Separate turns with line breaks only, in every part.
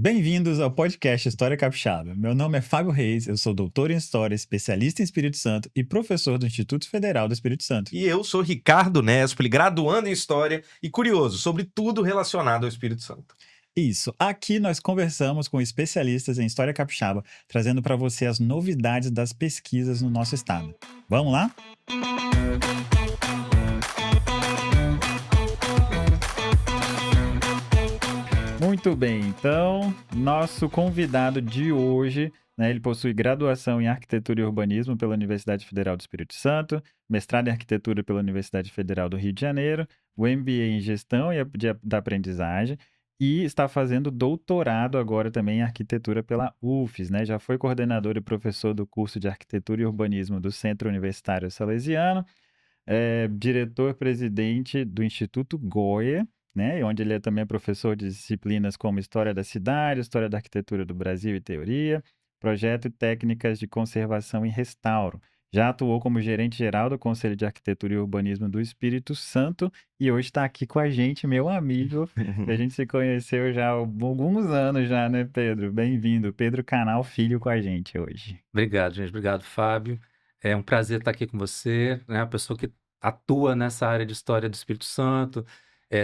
Bem-vindos ao podcast História Capixaba. Meu nome é Fábio Reis, eu sou doutor em História, especialista em Espírito Santo e professor do Instituto Federal do Espírito Santo.
E eu sou Ricardo Nespoli, graduando em História e curioso sobre tudo relacionado ao Espírito Santo.
Isso, aqui nós conversamos com especialistas em História Capixaba, trazendo para você as novidades das pesquisas no nosso estado. Vamos lá? Muito bem, então, nosso convidado de hoje, ele possui graduação em Arquitetura e Urbanismo pela Universidade Federal do Espírito Santo, mestrado em Arquitetura pela Universidade Federal do Rio de Janeiro, o MBA em Gestão da Aprendizagem e está fazendo doutorado agora também em Arquitetura pela UFES, Já foi coordenador e professor do curso de Arquitetura e Urbanismo do Centro Universitário Salesiano, diretor-presidente do Instituto Goya, onde ele também é professor de disciplinas como História da Cidade, História da Arquitetura do Brasil e Teoria, Projeto e Técnicas de Conservação e Restauro. Já atuou como gerente-geral do Conselho de Arquitetura e Urbanismo do Espírito Santo e hoje está aqui com a gente, meu amigo, que a gente se conheceu já há alguns anos já, né, Pedro? Bem-vindo. Pedro Canal Filho com a gente hoje.
Obrigado, gente. Obrigado, Fábio. É um prazer estar aqui com você, né? Uma pessoa que atua nessa área de História do Espírito Santo,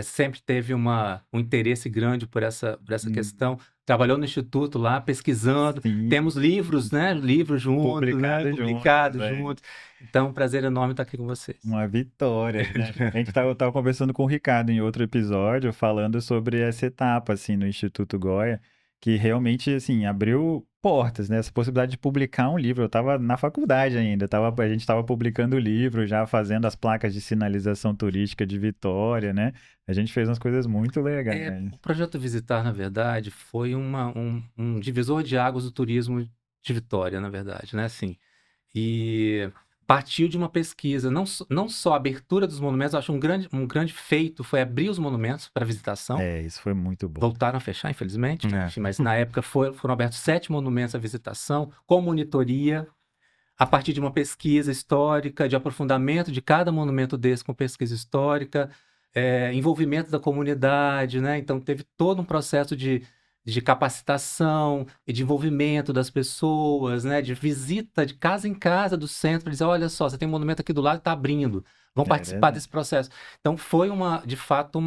sempre teve um interesse grande por essa questão. Trabalhou no Instituto lá, pesquisando.
Sim.
Temos livros, né? Livros juntos, publicados juntos. Então, um prazer enorme estar aqui com vocês.
Uma vitória, né? A gente estava conversando com o Ricardo em outro episódio, falando sobre essa etapa, assim, no Instituto Goya, que realmente, assim, abriu portas, né? Essa possibilidade de publicar um livro. Eu estava na faculdade ainda, a gente estava publicando o livro, já fazendo as placas de sinalização turística de Vitória, né? A gente fez umas coisas muito legais.
O Projeto Visitar, na verdade, foi um divisor de águas do turismo de Vitória, na verdade, né? Assim, e partiu de uma pesquisa, não só a abertura dos monumentos, eu acho um grande feito foi abrir os monumentos para visitação.
Isso foi muito bom.
Voltaram a fechar, infelizmente, mas na época foram abertos 7 monumentos à visitação, com monitoria, a partir de uma pesquisa histórica, de aprofundamento de cada monumento desse com pesquisa histórica, envolvimento da comunidade, né? Então teve todo um processo de capacitação e de envolvimento das pessoas, né? De visita de casa em casa do centro, dizer, olha só, você tem um monumento aqui do lado que está abrindo, vão participar desse processo. Então foi de fato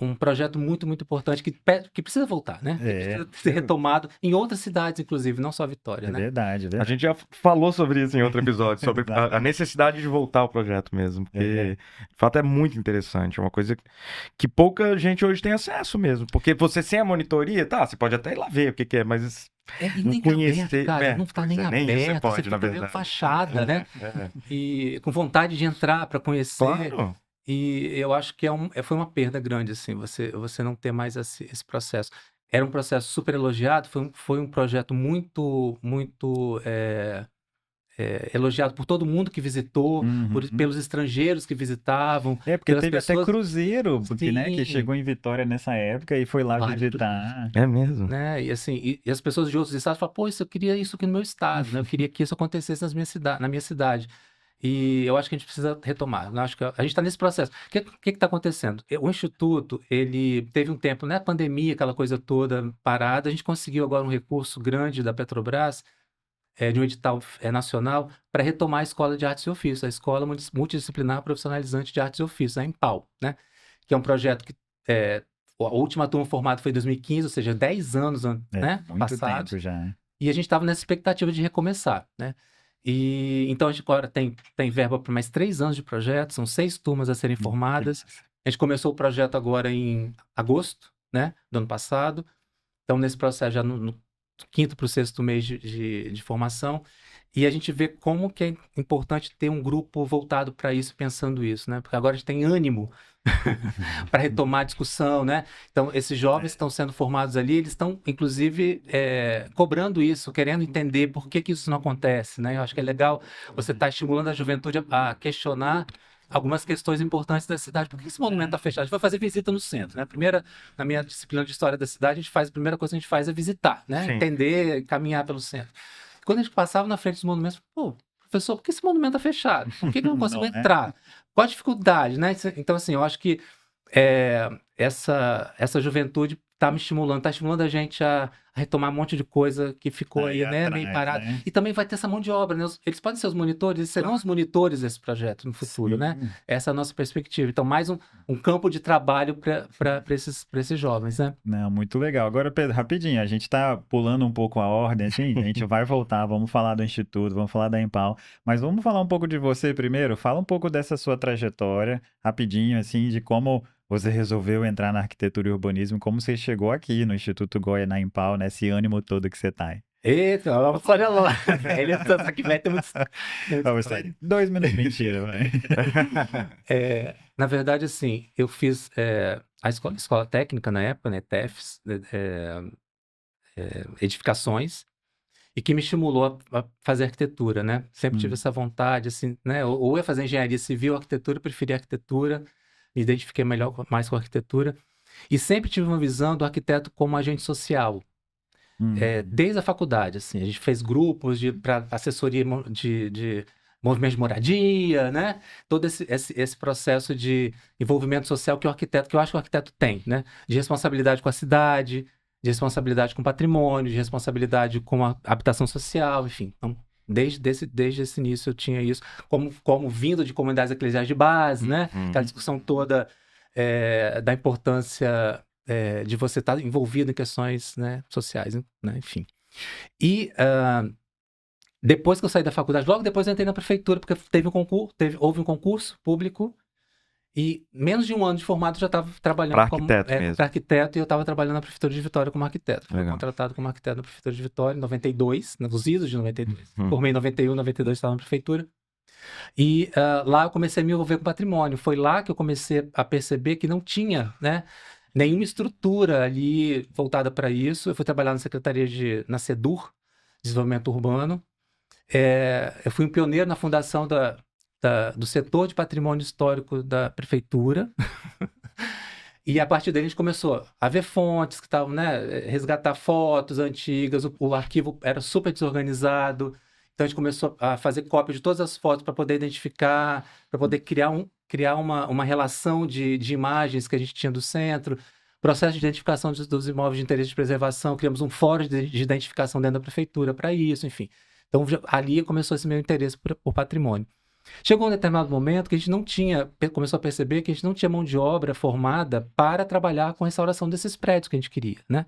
um projeto muito, muito importante que precisa voltar, né? Que precisa ser retomado em outras cidades, inclusive, não só Vitória, né?
Verdade.
A gente já falou sobre isso em outro episódio, sobre a necessidade de voltar ao projeto mesmo, porque de fato é muito interessante, é uma coisa que pouca gente hoje tem acesso mesmo, porque você sem a monitoria, você pode até ir lá ver o que é, mas
nem
conhecer,
aberto, cara, não está nem aberto,
você pode,
você fica
na verdade.
vendo fachada, né? E com vontade de entrar para conhecer.
Claro.
E eu acho que foi uma perda grande, assim, você não ter mais esse processo. Era um processo super elogiado, foi um projeto muito, muito elogiado por todo mundo que visitou, pelos estrangeiros que visitavam.
Porque teve até cruzeiro, que chegou em Vitória nessa época e foi lá visitar.
É mesmo.
Né? E assim, e as pessoas de outros estados falam, eu queria isso aqui no meu estado, né? Eu queria que isso acontecesse na minha cidade. E eu acho que a gente precisa retomar. Eu acho que a gente está nesse processo. O que está acontecendo? O Instituto, ele teve um tempo, né? Pandemia, aquela coisa toda parada. A gente conseguiu agora um recurso grande da Petrobras, de um edital nacional, para retomar a Escola de Artes e Ofícios, a Escola Multidisciplinar Profissionalizante de Artes e Ofícios, a EMPAL, né? Que é um projeto que a última turma formada foi em 2015, ou seja, 10 anos né?
Muito tempo já.
E a gente estava nessa expectativa de recomeçar, né? E então a gente agora tem verba para mais 3 anos de projeto, são 6 turmas a serem formadas. A gente começou o projeto agora em agosto, né, do ano passado. Então, nesse processo, já no 5º para o 6º mês de formação. E a gente vê como que é importante ter um grupo voltado para isso, pensando isso, né? Porque agora a gente tem ânimo para retomar a discussão, né? Então, esses jovens estão sendo formados ali, eles estão, inclusive, cobrando isso, querendo entender por que isso não acontece, né? Eu acho que é legal você estar estimulando a juventude a questionar algumas questões importantes da cidade. Por que esse monumento está fechado? A gente vai fazer visita no centro, né? Na minha disciplina de História da Cidade, a primeira coisa que a gente faz é visitar, né? Sim. Entender, caminhar pelo centro. Quando a gente passava na frente dos monumentos, professor, por que esse monumento está fechado? Por que eu não consigo entrar? Qual a dificuldade, né? Então, assim, eu acho que essa juventude tá me estimulando, tá estimulando a gente a retomar um monte de coisa que ficou aí, né, meio parado.
Né?
E também vai ter essa mão de obra, né? Eles podem ser os monitores, eles serão os monitores desse projeto no futuro, né?
Sim.
Essa é a nossa perspectiva. Então, mais um campo de trabalho para esses jovens, né?
Não, muito legal. Agora, Pedro, rapidinho, a gente tá pulando um pouco a ordem, assim, a gente vai voltar, vamos falar do Instituto, vamos falar da Empal, mas vamos falar um pouco de você primeiro. Fala um pouco dessa sua trajetória, rapidinho, assim, de como você resolveu entrar na arquitetura e urbanismo, como você chegou aqui no Instituto Goya, na Empal, nesse ânimo todo que você tá aí.
Eita, vamos olha lá. Ele tá aqui, vai ter muito.
Vamos sair. 2 minutos, mentira, vai.
Na verdade, assim, eu fiz a escola técnica na época, né, TEFs, edificações, e que me estimulou a fazer arquitetura, né? Sempre tive essa vontade, assim, né? Ou ia fazer engenharia civil, arquitetura, preferi arquitetura, me identifiquei mais com a arquitetura, e sempre tive uma visão do arquiteto como agente social. Desde a faculdade, assim, a gente fez grupos para assessoria de movimento de moradia, né? Todo esse processo de envolvimento social que eu acho que o arquiteto tem, né? De responsabilidade com a cidade, de responsabilidade com o patrimônio, de responsabilidade com a habitação social, enfim. Então, desde esse início eu tinha isso, como vindo de comunidades eclesiais de base, né? Aquela discussão toda da importância de você estar envolvido em questões, né, sociais, né? Enfim. E depois que eu saí da faculdade, logo depois eu entrei na prefeitura, porque houve um concurso público, e menos de um ano de formado eu já estava trabalhando
para
arquiteto, e eu estava trabalhando na Prefeitura de Vitória como arquiteto. Fui
Legal.
contratado como arquiteto na Prefeitura de Vitória em 92, nos idos de 92. Formei em 91, 92 estava na Prefeitura. E lá eu comecei a me envolver com patrimônio. Foi lá que eu comecei a perceber que não tinha, né, nenhuma estrutura ali voltada para isso. Eu fui trabalhar na Secretaria na SEDUR, Desenvolvimento Urbano. Eu fui um pioneiro na fundação do setor de patrimônio histórico da prefeitura. E a partir daí a gente começou a ver fontes que estavam, né, resgatar fotos antigas, o arquivo era super desorganizado, então a gente começou a fazer cópia de todas as fotos para poder identificar, para poder criar uma relação de imagens que a gente tinha do centro, processo de identificação dos imóveis de interesse de preservação, criamos um fórum de identificação dentro da prefeitura para isso, enfim. Então ali começou esse meu interesse por patrimônio. Chegou um determinado momento que a gente começou a perceber que a gente não tinha mão de obra formada para trabalhar com a restauração desses prédios que a gente queria, né?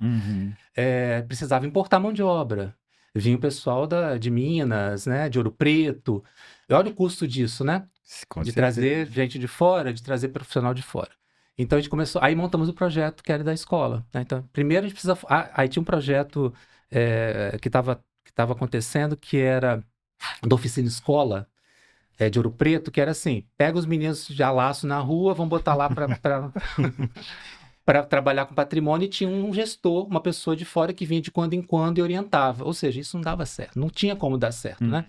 Precisava importar mão de obra. Vinha o pessoal de Minas, né? De Ouro Preto. E olha o custo disso, né? De trazer gente de fora, de trazer profissional de fora. Então a gente começou, aí montamos o projeto que era da escola, né? Então, primeiro a gente precisa, aí tinha um projeto que estava acontecendo, que era da oficina escola, de Ouro Preto, que era assim, pega os meninos de alaço na rua, vamos botar lá para trabalhar com patrimônio, e tinha um gestor, uma pessoa de fora que vinha de quando em quando e orientava. Ou seja, isso não dava certo, não tinha como dar certo, né?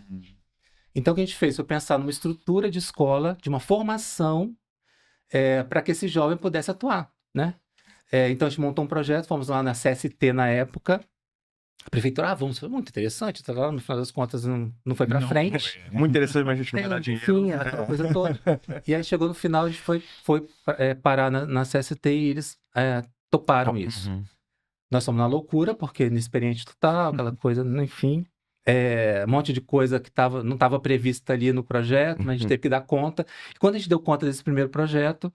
Então o que a gente fez foi pensar numa estrutura de escola, de uma formação para que esse jovem pudesse atuar, né? Então a gente montou um projeto, fomos lá na CST na época, a prefeitura, foi muito interessante, tá lá, no final das contas não foi para frente.
Muito interessante, mas a gente não vai dar dinheiro.
Sim, aquela coisa toda. E aí chegou no final, a gente foi parar na CST e eles toparam isso. Nós fomos na loucura, porque inexperiente total, aquela coisa, enfim. Um monte de coisa que não estava prevista ali no projeto, mas a gente teve que dar conta. E quando a gente deu conta desse primeiro projeto,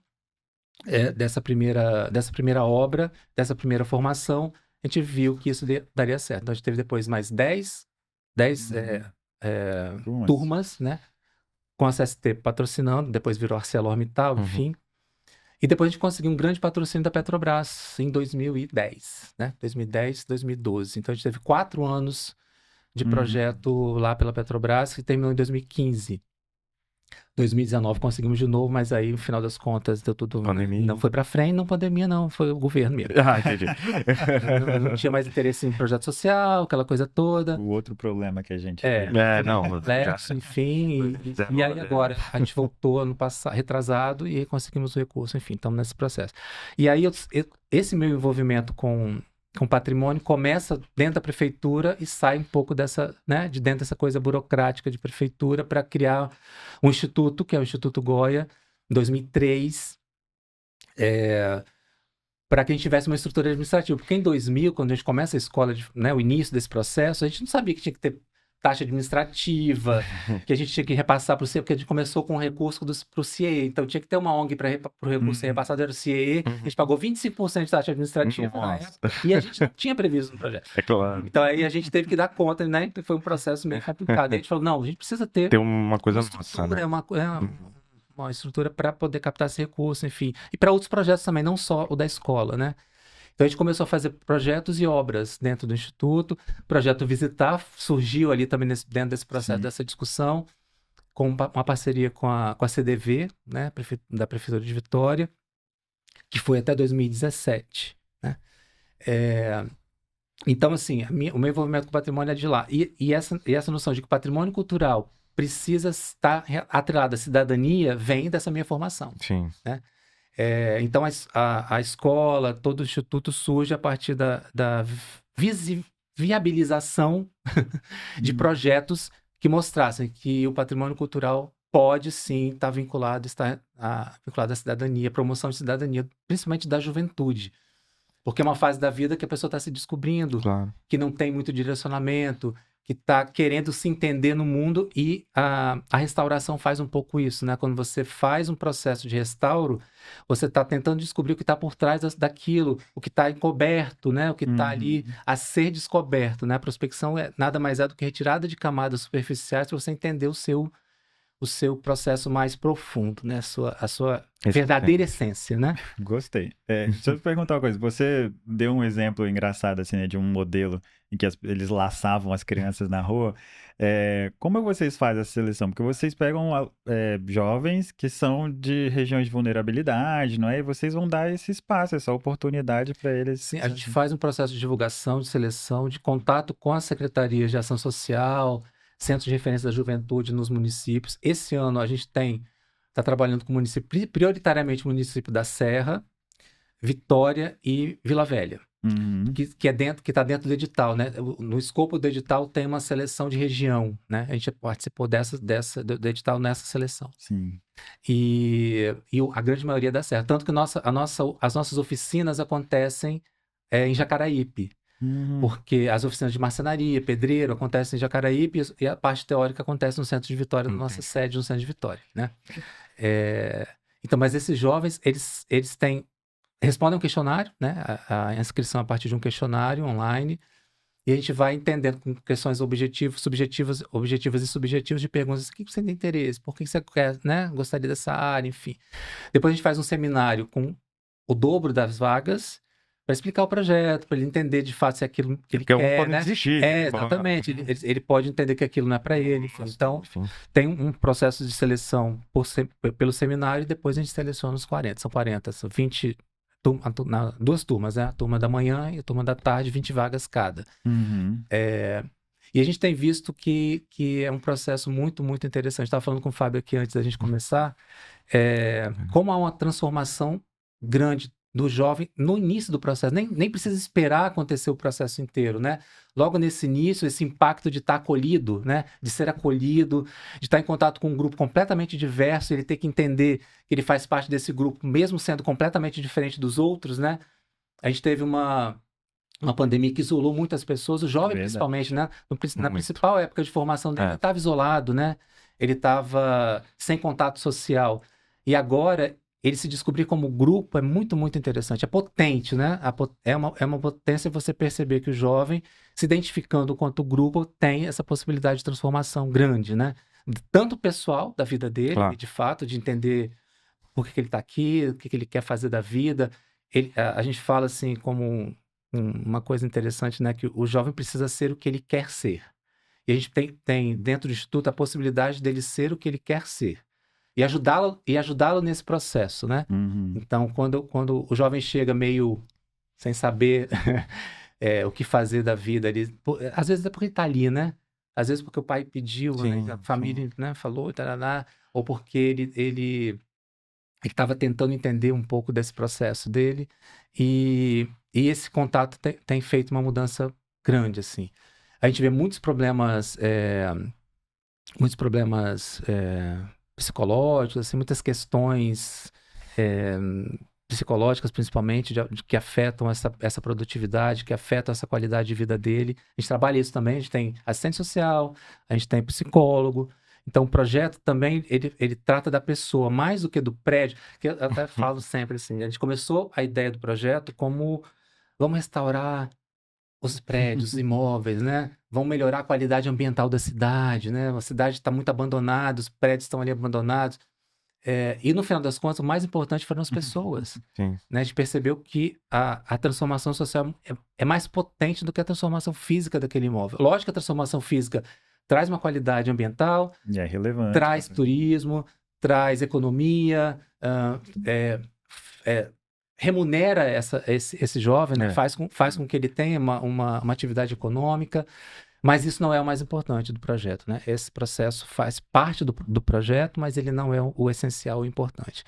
dessa primeira obra, dessa primeira formação, a gente viu que isso daria certo. Então, a gente teve depois mais 10 turmas, né? Com a CST patrocinando, depois virou ArcelorMittal, enfim. E depois a gente conseguiu um grande patrocínio da Petrobras em 2010, né? 2010, 2012. Então, a gente teve 4 anos de projeto lá pela Petrobras, que terminou em 2015. 2019 conseguimos de novo, mas aí no final das contas deu tudo.
Pandemia.
Não foi para frente, não pandemia, não, foi o governo mesmo.
Entendi.
Não tinha mais interesse em projeto social, aquela coisa toda.
O outro problema que a gente
não.
Complexo, enfim. E aí agora a gente voltou ano passado, retrasado, e conseguimos o recurso, enfim, estamos nesse processo. E aí esse meu envolvimento com patrimônio começa dentro da prefeitura e sai um pouco de dentro dessa coisa burocrática de prefeitura para criar um instituto, que é o Instituto Goya, em 2003, para que a gente tivesse uma estrutura administrativa. Porque em 2000, quando a gente começa a escola, né, o início desse processo, a gente não sabia que tinha que ter taxa administrativa, que a gente tinha que repassar para o CIE, porque a gente começou com o recurso para o CIE, então tinha que ter uma ONG para o recurso ser repassado, era o CIE, a gente pagou 25% de taxa administrativa na época, e a gente não tinha previsto no projeto.
É claro.
Então aí a gente teve que dar conta, né? Então foi um processo meio complicado. Aí a gente falou, não, a gente precisa ter
uma coisa nossa, né?
Uma estrutura para poder captar esse recurso, enfim. E para outros projetos também, não só o da escola, né? Então a gente começou a fazer projetos e obras dentro do Instituto. O projeto Visitar surgiu ali também dentro desse processo, dessa discussão, com uma parceria com a CDV, né? Da Prefeitura de Vitória, que foi até 2017, né? Então, assim, o meu envolvimento com o patrimônio é de lá. E essa noção de que o patrimônio cultural precisa estar atrelado à cidadania vem dessa minha formação.
Sim.
Né? Então, a escola, todo o instituto surge a partir da viabilização de projetos que mostrassem que o patrimônio cultural pode sim estar vinculado à cidadania, promoção de cidadania, principalmente da juventude. Porque é uma fase da vida que a pessoa está se descobrindo,
Claro.
que não tem muito direcionamento, que está querendo se entender no mundo, e a restauração faz um pouco isso, né? Quando você faz um processo de restauro, você está tentando descobrir o que está por trás daquilo, o que está encoberto, né? O que está ali a ser descoberto, né? A prospecção nada mais é do que retirada de camadas superficiais para você entender o seu processo mais profundo, né? A sua verdadeira essência, né?
Gostei. Deixa eu te perguntar uma coisa. Você deu um exemplo engraçado, assim, né, de um modelo em que eles laçavam as crianças na rua. Como vocês fazem essa seleção? Porque vocês pegam jovens que são de regiões de vulnerabilidade, não é? E vocês vão dar esse espaço, essa oportunidade para eles.
Sim, a gente faz um processo de divulgação, de seleção, de contato com as secretarias de ação social, centros de referência da juventude nos municípios. Esse ano a gente está trabalhando com município, prioritariamente o município da Serra, Vitória e Vila Velha, que está dentro do edital, né? No escopo do edital tem uma seleção de região, né? A gente participou do edital nessa seleção.
Sim.
E a grande maioria da Serra. Tanto que as nossas oficinas acontecem em Jacaraípe. Porque as oficinas de marcenaria, pedreiro, acontecem em Jacaraípe, e a parte teórica acontece no centro de Vitória, na nossa sede no centro de Vitória, né? Então, mas esses jovens, eles respondem um questionário, né? A inscrição a partir de um questionário online, e a gente vai entendendo com questões objetivas e subjetivas de perguntas. O que você tem interesse? Por que você quer, né? Gostaria dessa área, enfim. Depois a gente faz um seminário com o dobro das vagas, para explicar o projeto, para ele entender de fato se é aquilo que ele quer,
pode desistir.
Exatamente. Ele pode entender que aquilo não é para ele. Então, tem um processo de seleção pelo seminário, e depois a gente seleciona os 40. São 40, são 20, duas turmas, né? A turma da manhã e a turma da tarde, 20 vagas cada. E a gente tem visto que é um processo muito, muito interessante. Estava falando com o Fábio aqui antes da gente começar, como há uma transformação grande do jovem no início do processo. Nem precisa esperar acontecer o processo inteiro, né? Logo nesse início, esse impacto de estar acolhido, né? De ser acolhido, de estar em contato com um grupo completamente diverso, ele ter que entender que ele faz parte desse grupo, mesmo sendo completamente diferente dos outros, né? A gente teve uma pandemia que isolou muitas pessoas, o jovem principalmente, né? Na principal época de formação dele, ele estava isolado, né? Ele estava sem contato social. E agora, ele se descobrir como grupo é muito, muito interessante. É potente, né? É uma potência você perceber que o jovem, se identificando quanto grupo, tem essa possibilidade de transformação grande, né? Tanto pessoal da vida dele, de fato, de entender por que ele está aqui, o que ele quer fazer da vida. A gente fala assim como uma coisa interessante, né? Que o jovem precisa ser o que ele quer ser. E a gente tem dentro do Instituto a possibilidade dele ser o que ele quer ser. E ajudá-lo nesse processo, né? Então, quando o jovem chega meio sem saber o que fazer da vida, às vezes é porque ele está ali, né? Às vezes porque o pai pediu, né? A família, né, falou, tarará, ou porque ele estava tentando entender um pouco desse processo dele. E esse contato tem feito uma mudança grande, assim. A gente vê muitos problemas psicológicos, assim, muitas questões psicológicas, principalmente, que afetam essa produtividade, que afetam essa qualidade de vida dele. A gente trabalha isso também, a gente tem assistente social, a gente tem psicólogo. Então, o projeto também, ele trata da pessoa, mais do que do prédio, que eu até falo sempre assim, a gente começou a ideia do projeto como, vamos restaurar os prédios, os imóveis, né? Vamos melhorar a qualidade ambiental da cidade, né? A cidade está muito abandonada, os prédios estão ali abandonados. E no final das contas, o mais importante foram as pessoas.
Sim.
Né? A gente percebeu que a transformação social é mais potente do que a transformação física daquele imóvel. Lógico que a transformação física traz uma qualidade ambiental,
E é relevante.
traz turismo, traz economia, remunera esse jovem, né? Faz com que ele tenha uma atividade econômica, mas isso não é o mais importante do projeto, né? Esse processo faz parte do projeto, mas ele não é o essencial, o importante.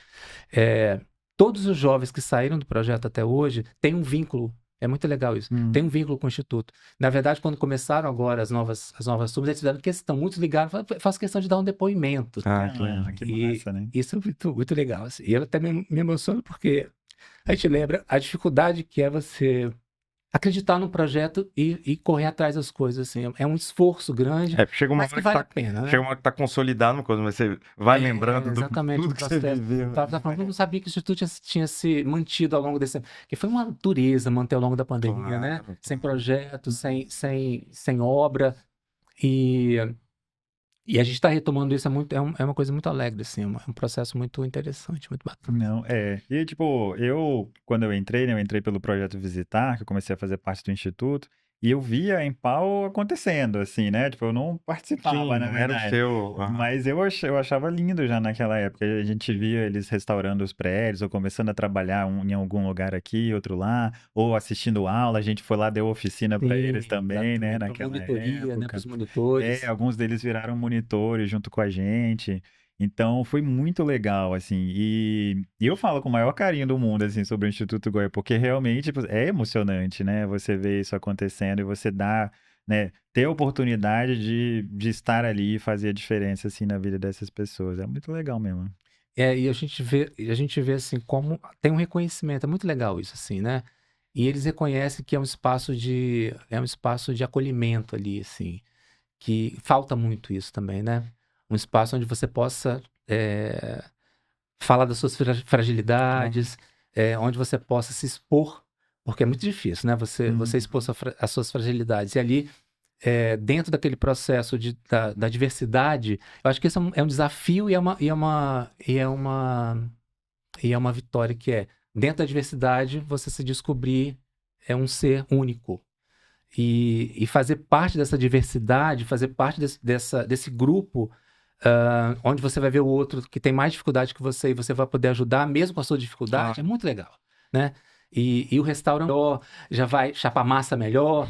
Todos os jovens que saíram do projeto até hoje têm um vínculo. É muito legal isso. Tem um vínculo com o Instituto. Na verdade, quando começaram agora as novas turmas, eles fizeram questão, muitos ligaram, faço questão de dar um depoimento.
Que massa, né?
Isso é muito, muito legal. Assim. E eu até me emociono porque a gente lembra a dificuldade que é você acreditar no projeto e correr atrás das coisas, assim. É um esforço grande,
Chega uma
mas
hora
que vale a pena, né?
Chega uma hora que tá consolidado uma coisa, mas você vai lembrando
exatamente,
tudo que você viveu.
Eu não sabia que o Instituto tinha se mantido ao longo desse... Porque foi uma dureza manter ao longo da pandemia, né? Sem projeto, sem obra. E a gente está retomando isso, é uma coisa muito alegre, assim, é um processo muito interessante, muito bacana.
Não, E, tipo, quando eu entrei, né, eu entrei pelo projeto Visitar, que eu comecei a fazer parte do Instituto, e eu via a Empau acontecendo, assim, né? Tipo, eu não participava,
Sim,
na
era o
verdade.
seu.
Mas eu achava lindo já naquela época. A gente via eles restaurando os prédios, ou começando a trabalhar em algum lugar aqui, outro lá, ou assistindo aula. A gente foi lá, deu oficina para eles também, né? Naquela
monitoria, né? Para
época.
os monitores.
Alguns deles viraram monitores junto com a gente. Então foi muito legal, assim. E eu falo com o maior carinho do mundo, assim, sobre o Instituto Goya, porque realmente tipo, é emocionante, né? Você ver isso acontecendo e você né, ter a oportunidade de estar ali e fazer a diferença, assim, na vida dessas pessoas. É muito legal mesmo.
E a gente vê assim, como tem um reconhecimento, é muito legal isso, assim, né? E eles reconhecem que é um espaço de acolhimento ali, assim, que falta muito isso também, né? Um espaço onde você possa falar das suas fragilidades, onde você possa se expor, porque é muito difícil, né? Você expor as suas fragilidades. E ali, dentro daquele processo da diversidade, eu acho que isso é um desafio e é uma vitória que dentro da diversidade, você se descobrir um ser único. E fazer parte dessa diversidade, fazer parte desse grupo, onde você vai ver o outro que tem mais dificuldade que você e você vai poder ajudar, mesmo com a sua dificuldade, é muito legal, né? E o restaurante melhor, já vai chapar massa melhor,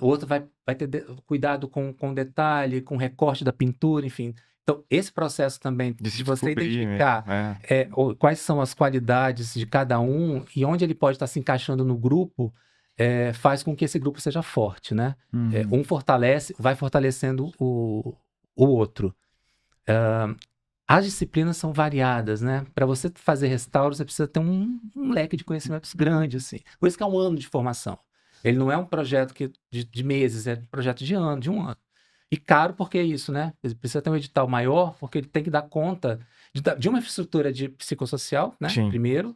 o outro vai ter cuidado com o detalhe, com o recorte da pintura, enfim. Então, esse processo também de você identificar quais são as qualidades de cada um e onde ele pode estar se encaixando no grupo, faz com que esse grupo seja forte, né? Um vai fortalecendo o outro. As disciplinas são variadas, né? Para você fazer restauro, você precisa ter um leque de conhecimentos grande, assim. Por isso que é um ano de formação. Ele não é um projeto de meses, é um projeto de um ano. E caro porque é isso, né? Ele precisa ter um edital maior, porque ele tem que dar conta de uma infraestrutura de psicossocial, né?
Sim.
Primeiro,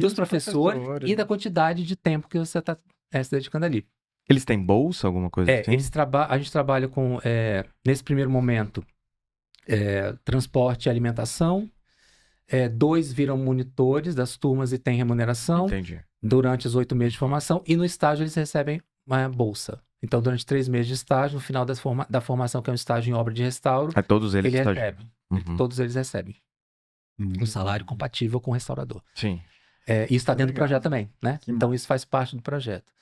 dos professores e da quantidade de tempo que você está se dedicando ali.
Eles têm bolsa, alguma coisa assim?
A gente trabalha com, nesse primeiro momento, transporte e alimentação. 2 viram monitores das turmas e têm remuneração.
Entendi.
Durante os 8 meses de formação. E no estágio eles recebem uma bolsa. Então, durante 3 meses de estágio, no final da formação, que é um estágio em obra de restauro,
todos eles
recebem. Todos eles recebem um salário compatível com o restaurador.
Sim.
Isso está dentro do projeto também, né? Então, isso faz parte do projeto.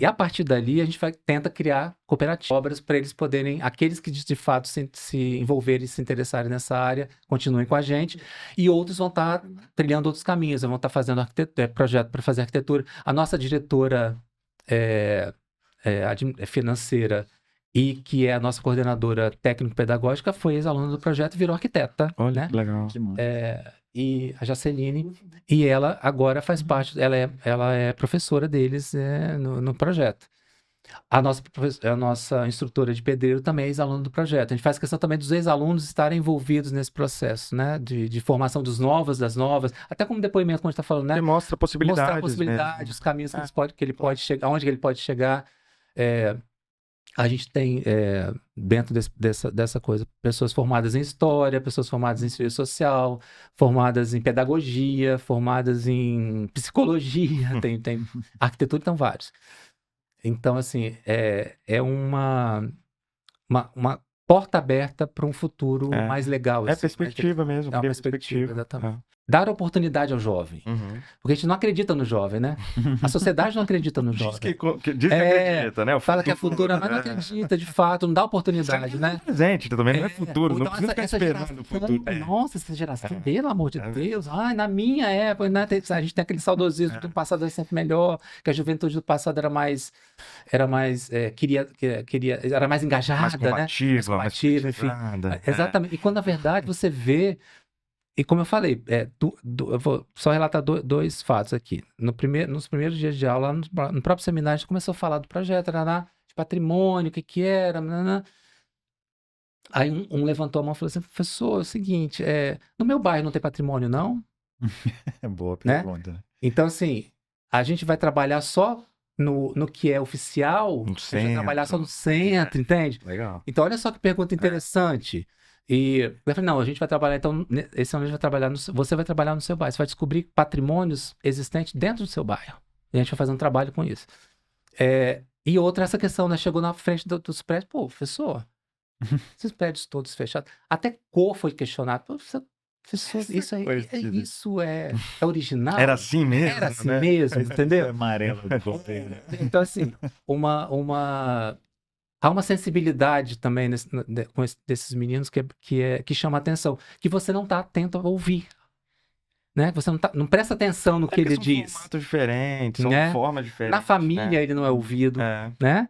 E a partir dali, a gente tenta criar cooperativas, obras para eles poderem, aqueles que de fato se envolverem e se interessarem nessa área, continuem com a gente, e outros vão estar trilhando outros caminhos, vão estar fazendo projeto para fazer arquitetura. A nossa diretora financeira e que é a nossa coordenadora técnico-pedagógica foi ex-aluna do projeto e virou arquiteta.
Olha,
né?
que legal.
Que massa.
e a Jaceline, e ela agora faz parte, ela é professora deles no projeto. A nossa instrutora de pedreiro também é ex-aluna do projeto. A gente faz questão também dos ex-alunos estarem envolvidos nesse processo, né? De formação dos novos, das novas, até como depoimento, como a gente está falando, né?
Você mostra possibilidades.
Mostrar possibilidades,
mesmo.
os caminhos que ele pode chegar, onde ele pode chegar. A gente tem, dentro dessa coisa, pessoas formadas em história, pessoas formadas em ciência social, formadas em pedagogia, formadas em psicologia, tem arquitetura, então vários. Então, assim, é uma porta aberta para um futuro mais legal.
É
assim,
perspectiva mesmo.
É uma perspectiva, exatamente. Dar oportunidade ao jovem. Porque a gente não acredita no jovem, né? A sociedade não acredita no jovem.
Diz que acredita, né?
Fala que é futuro, mas não acredita, de fato, não dá oportunidade, né?
Presente também, não é futuro, não
Então,
precisa ficar esperando o futuro.
Nossa, essa geração, pelo amor de Deus, na minha época, né, a gente tem aquele saudosismo do passado é sempre melhor, que a juventude do passado era mais era mais engajada,
mais combativa,
né? Enfim. Exatamente. E quando na verdade você vê, e como eu falei, eu vou só relatar dois fatos aqui. Nos primeiros dias de aula, no próprio seminário, a gente começou a falar do projeto, de patrimônio, o que era, Aí um levantou a mão e falou assim, professor, é o seguinte, no meu bairro não tem patrimônio, não?
Boa pergunta.
Né? Então, assim, a gente vai trabalhar só no que é oficial, a gente vai trabalhar só no centro, entende?
Legal.
Então, olha só que pergunta interessante. E eu falei, não, a gente vai trabalhar, então, esse ano a gente vai trabalhar, você vai trabalhar no seu bairro, você vai descobrir patrimônios existentes dentro do seu bairro. E a gente vai fazer um trabalho com isso. E outra, essa questão, né? Chegou na frente dos prédios, pô, professor, esses prédios todos fechados, até cor foi questionado. Professor, isso é original?
Era assim mesmo?
Era assim mesmo, entendeu?
Amarelo.
Então, assim, há uma sensibilidade também desses meninos que chama a atenção, que você não está atento a ouvir. Né? Você não presta atenção no que ele diz.
São formatos diferentes, são formas diferentes.
Na família ele não é ouvido, né?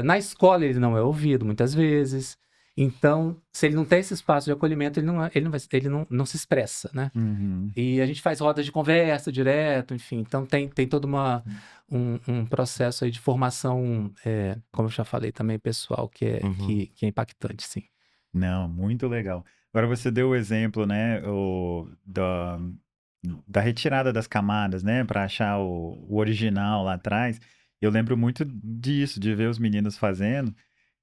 Na escola ele não é ouvido muitas vezes. Então, se ele não tem esse espaço de acolhimento, ele não se expressa, né?
Uhum.
E a gente faz rodas de conversa direto, enfim. Então, tem todo um processo aí de formação, como eu já falei também, pessoal, que é impactante, sim.
Não, muito legal. Agora você deu o exemplo, né, da retirada das camadas, né, para achar o original lá atrás. Eu lembro muito disso, de ver os meninos fazendo.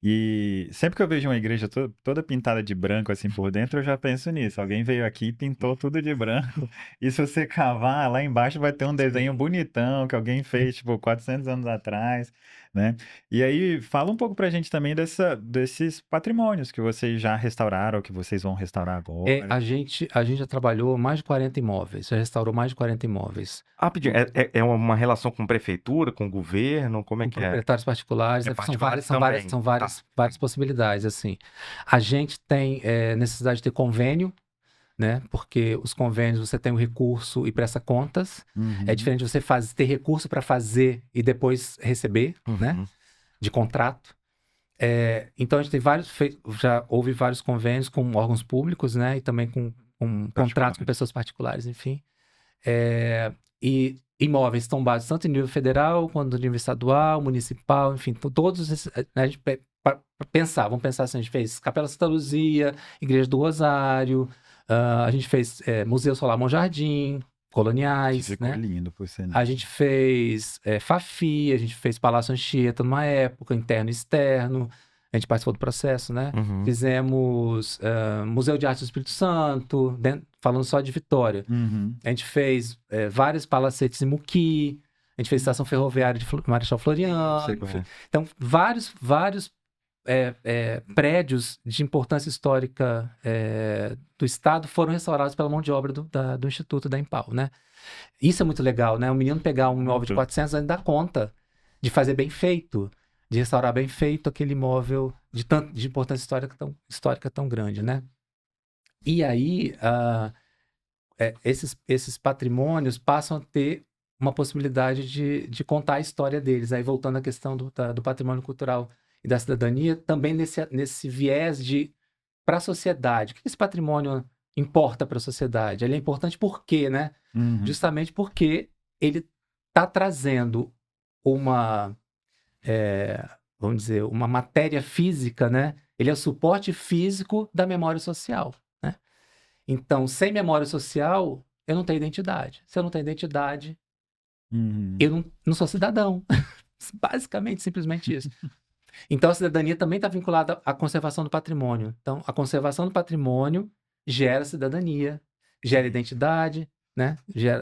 E sempre que eu vejo uma igreja toda pintada de branco assim por dentro, eu já penso nisso. Alguém veio aqui e pintou tudo de branco. E se você cavar, lá embaixo vai ter um desenho bonitão que alguém fez, tipo, 400 anos atrás, né? E aí, fala um pouco pra gente também desses patrimônios que vocês já restauraram, ou que vocês vão restaurar agora.
A gente já trabalhou mais de 40 imóveis, já restaurou mais de 40 imóveis.
Rapidinho, é uma relação com prefeitura, com governo? Como é
Com
que é?
proprietários particulares, são várias possibilidades, assim. A gente tem necessidade de ter convênio, né? Porque os convênios você tem o recurso e presta contas. É diferente de você ter recurso para fazer e depois receber, né? De contrato. Então a gente tem já houve vários convênios com órgãos públicos, né? E também com contratos com pessoas particulares, enfim. E imóveis tombados tanto em nível federal quanto em nível estadual, municipal, enfim, todos esses, né, a gente vamos pensar assim, a gente fez Capela Santa Luzia, Igreja do Rosário, a gente fez Museu Solar Monjardim, coloniais,
Ficou
né?
lindo, por sinal.
A gente fez Fafi, a gente fez Palácio Anchieta numa época, interno e externo, a gente participou do processo, né? Fizemos Museu de Arte do Espírito Santo, falando só de Vitória. A gente fez vários palacetes em Muqui, a gente fez estação ferroviária de Marechal Floriano. Então, vários prédios de importância histórica do Estado foram restaurados pela mão de obra do Instituto da Empal, né? Isso é muito legal, né? O menino pegar um imóvel de 400 anos e dar conta de fazer bem feito, de restaurar bem feito aquele imóvel de importância histórica tão grande, né? E aí, esses patrimônios passam a ter uma possibilidade de contar a história deles. Aí, voltando à questão do patrimônio cultural e da cidadania, também nesse viés para a sociedade. O que esse patrimônio importa para a sociedade. Ele é importante por quê, né?
Uhum.
Justamente porque ele está trazendo uma, vamos dizer, uma matéria física, né? Ele é o suporte físico da memória social, né? Então, sem memória social, eu não tenho identidade. Se eu não tenho identidade,
Uhum.
eu não sou cidadão. Basicamente, simplesmente isso. Então, a cidadania também está vinculada à conservação do patrimônio. Então, a conservação do patrimônio gera cidadania, gera identidade, né?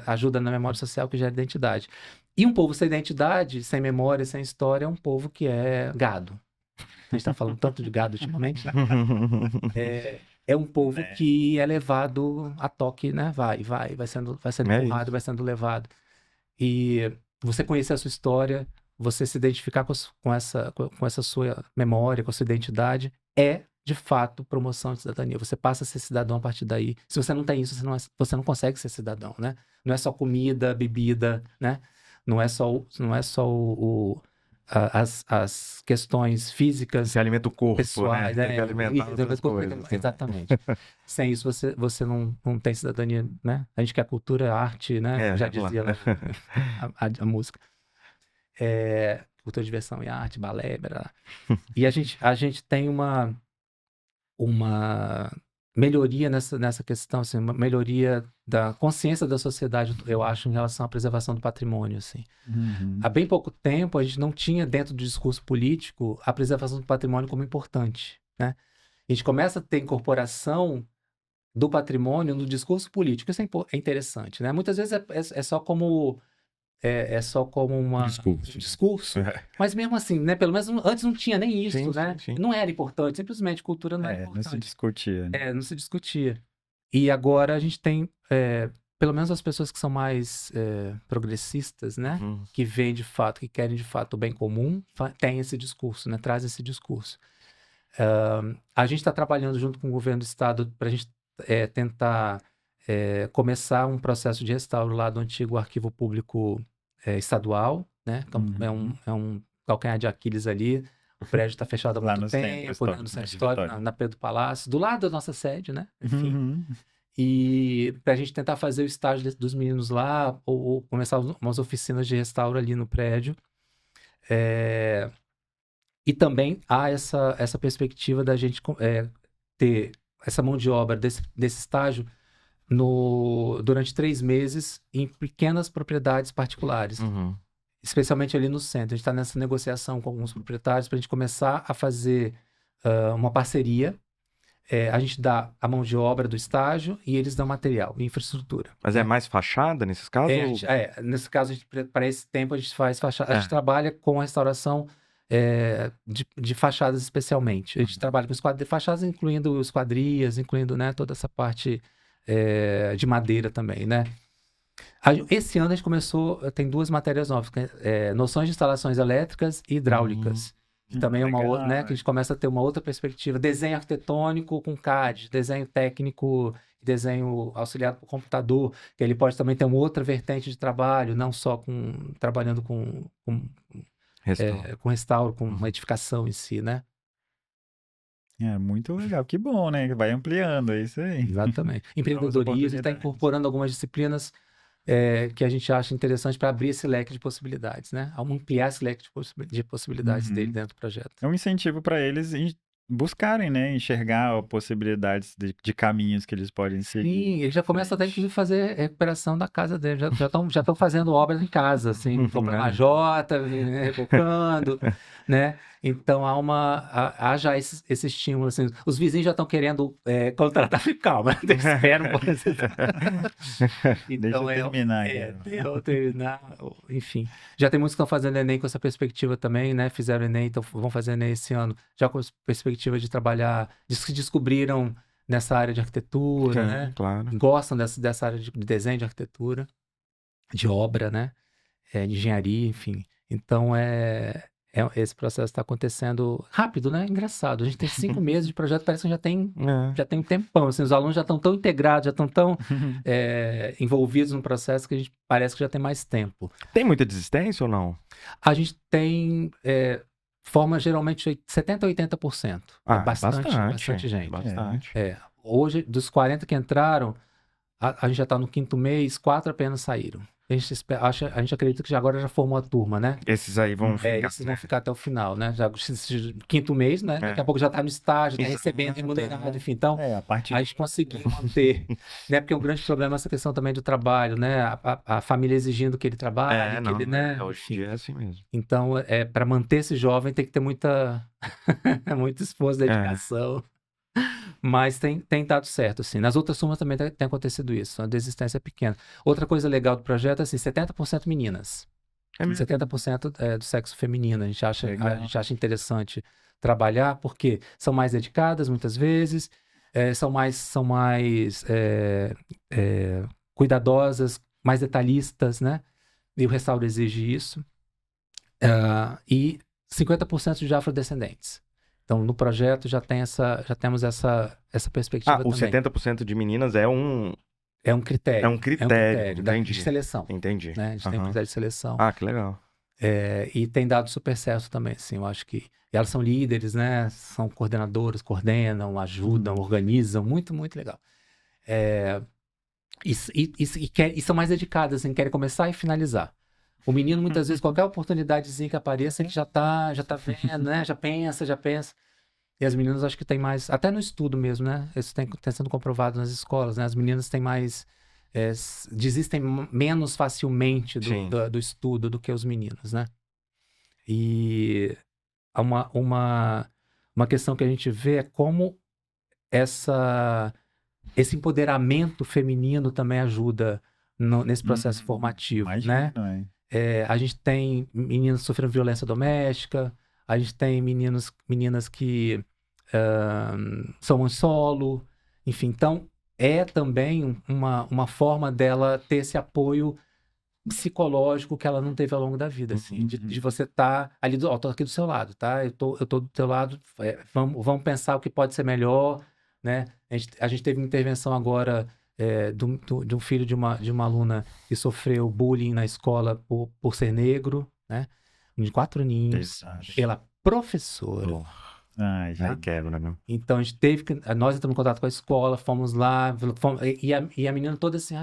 Ajuda na memória social que gera identidade. E um povo sem identidade, sem memória, sem história, é um povo que é gado. A gente está falando tanto de gado ultimamente, né? É um povo que é levado a toque, né? Vai sendo empurrado, vai sendo levado. E você conhecer a sua história, você se identificar com essa sua memória, com a sua identidade, é, de fato, promoção de cidadania. Você passa a ser cidadão a partir daí. Se você não tem isso, você não consegue ser cidadão, né? Não é só comida, bebida, né? Não é só as questões físicas,
Se alimenta o corpo,
pessoais,
né? Tem que alimentar outras coisas.
Exatamente. Sem isso, você não tem cidadania, né? A gente quer cultura, arte, né? Já dizia lá a música. Cultura, diversão e arte, balé, blá. E a gente tem uma melhoria nessa questão, assim, uma melhoria da consciência da sociedade, eu acho, em relação à preservação do patrimônio, assim.
Uhum.
Há bem pouco tempo, a gente não tinha dentro do discurso político a preservação do patrimônio como importante, né? A gente começa a ter incorporação do patrimônio no discurso político. Isso é interessante, né? Muitas vezes é só como um discurso, mas mesmo assim, né? Pelo menos antes não tinha nem isso,
Sim,
né?
sim.
Não era importante, simplesmente cultura não era
Não
importante.
se discutia, né?
Não se discutia. E agora a gente tem, pelo menos as pessoas que são mais progressistas, né? Que veem de fato, que querem de fato o bem comum, tem esse discurso, né? Traz esse discurso. A gente está trabalhando junto com o governo do estado para a gente tentar começar um processo de restauro lá do antigo arquivo público estadual, né? Então, é um calcanhar de Aquiles ali. O prédio está fechado há
Lá
muito
no centro
tempo, no centro histórico, na Pedro Palácio, do lado da nossa sede, né? Enfim. E para a gente tentar fazer o estágio dos meninos lá, ou começar umas oficinas de restauro ali no prédio. E também há essa perspectiva da gente ter essa mão de obra desse estágio durante 3 meses em pequenas propriedades particulares, especialmente ali no centro. A gente está nessa negociação com alguns proprietários para a gente começar a fazer uma parceria. A gente dá a mão de obra do estágio e eles dão material e infraestrutura.
Mas é mais fachada nesses casos?
Nesse caso, para esse tempo, a gente faz fachada. A gente trabalha com a restauração de fachadas especialmente. A gente trabalha com fachadas, incluindo esquadrias, incluindo, né, toda essa parte de madeira também, né? Esse ano a gente começou, tem 2 matérias novas, noções de instalações elétricas e hidráulicas. Que também é uma outra, né? Que a gente começa a ter uma outra perspectiva. Desenho arquitetônico com CAD, desenho técnico, desenho auxiliado por computador, que ele pode também ter uma outra vertente de trabalho, não só trabalhando com restauro, com uma edificação em si, né?
Muito legal, que bom, né? Vai ampliando, é isso aí.
Exatamente. Empreendedorismo, está incorporando algumas disciplinas que a gente acha interessante para abrir esse leque de possibilidades, né? Ampliar esse leque de possibilidades dele dentro do projeto.
É um incentivo para eles buscarem, né? Enxergar possibilidades de caminhos que eles podem seguir.
Sim, eles já começam até a fazer recuperação da casa deles, já estão fazendo obras em casa, assim, comprando uma jota, rebocando, né? Então há já esse estímulo, assim, os vizinhos já estão querendo contratar, calma, espera um pouco. Então,
deixa eu terminar.
Enfim, já tem muitos que estão fazendo Enem com essa perspectiva também, né? Fizeram Enem, então vão fazer Enem esse ano, já com a perspectiva de trabalhar, se descobriram nessa área de arquitetura, né?
Claro.
Gostam dessa área de desenho de arquitetura, de obra, né? De engenharia, enfim. Então, esse processo está acontecendo rápido, né? Engraçado. A gente tem 5 meses de projeto, parece que já tem um tempão. Assim, os alunos já estão tão integrados, já estão tão envolvidos no processo que a gente parece que já tem mais tempo.
Tem muita desistência ou não?
A gente tem... forma geralmente 70% a 80%. Bastante gente.
Bastante.
hoje, dos 40 que entraram, a gente já está no 5º mês, 4 apenas saíram. A gente acredita que agora já formou a turma, né?
Esses aí vão ficar.
Esses vão ficar até o final, né? Já 5º mês, né? Daqui a pouco já está no estágio, está recebendo remunerado, enfim. Então,
a parte
a gente conseguiu manter, né? Porque um grande problema é essa questão também do trabalho, né? A família exigindo que ele trabalhe, que ele, né?
Hoje em dia é assim mesmo.
Então, para manter esse jovem tem que ter muito esforço, dedicação. Mas tem dado certo, assim. Nas outras turmas também tem acontecido isso. A desistência é pequena. Outra coisa legal do projeto é assim, 70% meninas. 70% do sexo feminino. A gente acha interessante trabalhar porque são mais dedicadas muitas vezes, são mais cuidadosas, mais detalhistas, né? E o restauro exige isso. E 50% de afrodescendentes. Então, no projeto já temos essa perspectiva
os
também.
70% de meninas é um
critério.
É um critério,
De seleção.
Entendi.
Né? A gente tem um critério de seleção.
Que legal.
E tem dado super certo também, assim, eu acho que... E elas são líderes, né? São coordenadoras, coordenam, ajudam, organizam. Muito, muito legal. E são mais dedicadas, assim, querem começar e finalizar. O menino, muitas vezes, qualquer oportunidadezinha que apareça, ele já tá vendo, né? Já pensa. E as meninas, acho que tem mais... Até no estudo mesmo, né? Isso tem sendo comprovado nas escolas, né? As meninas têm mais... desistem menos facilmente do estudo do que os meninos, né? E uma questão que a gente vê é como esse empoderamento feminino também ajuda nesse processo formativo,
imagina,
né? A gente tem meninas sofrendo violência doméstica, a gente tem meninas que são mãe solo, enfim. Então, é também uma forma dela ter esse apoio psicológico que ela não teve ao longo da vida, assim, de você estar ali, tô aqui do seu lado, tá? Eu tô do teu lado, vamos pensar o que pode ser melhor, né? A gente teve uma intervenção agora de um filho de uma aluna que sofreu bullying na escola por ser negro, né? De 4 aninhos, pela professora.
Já quebra, né?
Então, a gente nós entramos em contato com a escola, fomos lá, e a menina toda assim,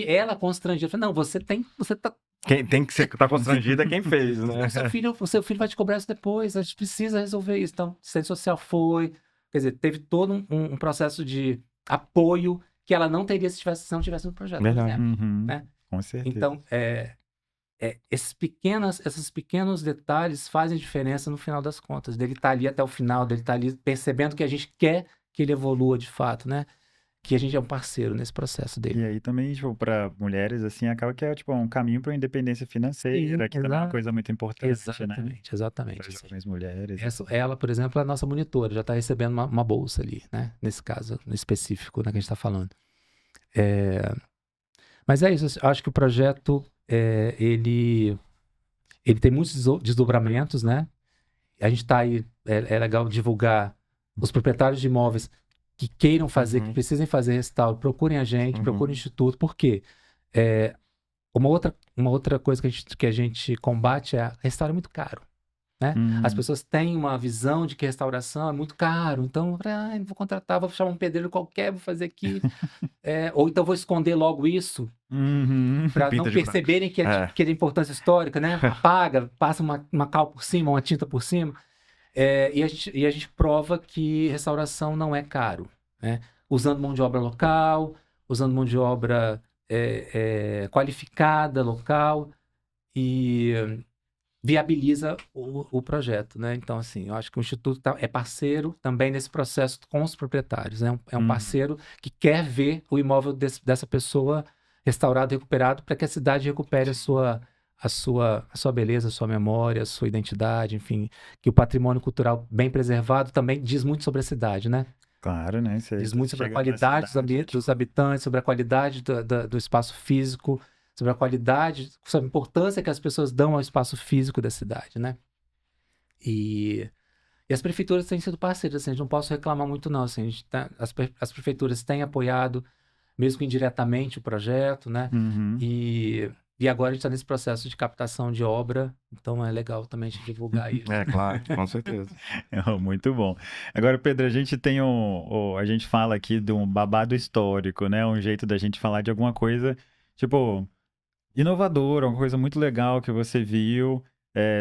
ela constrangida. Eu falei, não, você tá...
Quem tem que estar constrangida é quem fez, né?
O seu filho vai te cobrar isso depois, a gente precisa resolver isso. Então, assistente social foi, quer dizer, teve todo um processo de apoio que ela não teria se não tivesse no projeto, por exemplo, né?
Com certeza.
Então, esses pequenos detalhes fazem diferença no final das contas, dele estar ali até o final, dele estar ali percebendo que a gente quer que ele evolua de fato, né? Que a gente é um parceiro nesse processo dele.
E aí também, tipo, para mulheres, assim, acaba que é, tipo, um caminho para a independência financeira, que também é uma coisa muito importante, né?
Exatamente.
Para jovens mulheres.
Ela, por exemplo, é a nossa monitora, já está recebendo uma bolsa ali, né? Nesse caso específico, né, que a gente está falando. Mas é isso, eu acho que o projeto, ele tem muitos desdobramentos, né? A gente está aí, é legal divulgar os proprietários de imóveis que queiram fazer, que precisem fazer restauro, procurem a gente, procurem o Instituto. Por quê? Uma outra coisa que a gente combate restauro é muito caro, né? As pessoas têm uma visão de que restauração é muito caro, então, não vou contratar, vou chamar um pedreiro qualquer, vou fazer aqui, ou então vou esconder logo isso, para não perceberem que é de importância histórica, né? Apaga, passa uma cal por cima, uma tinta por cima. E a gente prova que restauração não é caro, né? Usando mão de obra local, usando mão de obra qualificada local, e viabiliza o projeto, né? Então, assim, eu acho que o Instituto é parceiro também nesse processo com os proprietários, né? É um parceiro que quer ver o imóvel dessa pessoa restaurado, recuperado, para que a cidade recupere a sua beleza, a sua memória, a sua identidade, enfim, que o patrimônio cultural bem preservado também diz muito sobre a cidade, né?
Claro, né?
Diz muito sobre a qualidade dos habitantes, sobre a qualidade do espaço físico, sobre a qualidade, sobre a importância que as pessoas dão ao espaço físico da cidade, né? E as prefeituras têm sido parceiras, assim, a gente não posso reclamar muito não, assim, as prefeituras têm apoiado, mesmo que indiretamente, o projeto, né? E E agora a gente está nesse processo de captação de obra, então é legal também a gente divulgar isso.
É, claro, com certeza.
Muito bom. Agora, Pedro, a gente tem a gente fala aqui de um babado histórico, né? Um jeito da gente falar de alguma coisa, tipo, inovadora, uma coisa muito legal que você viu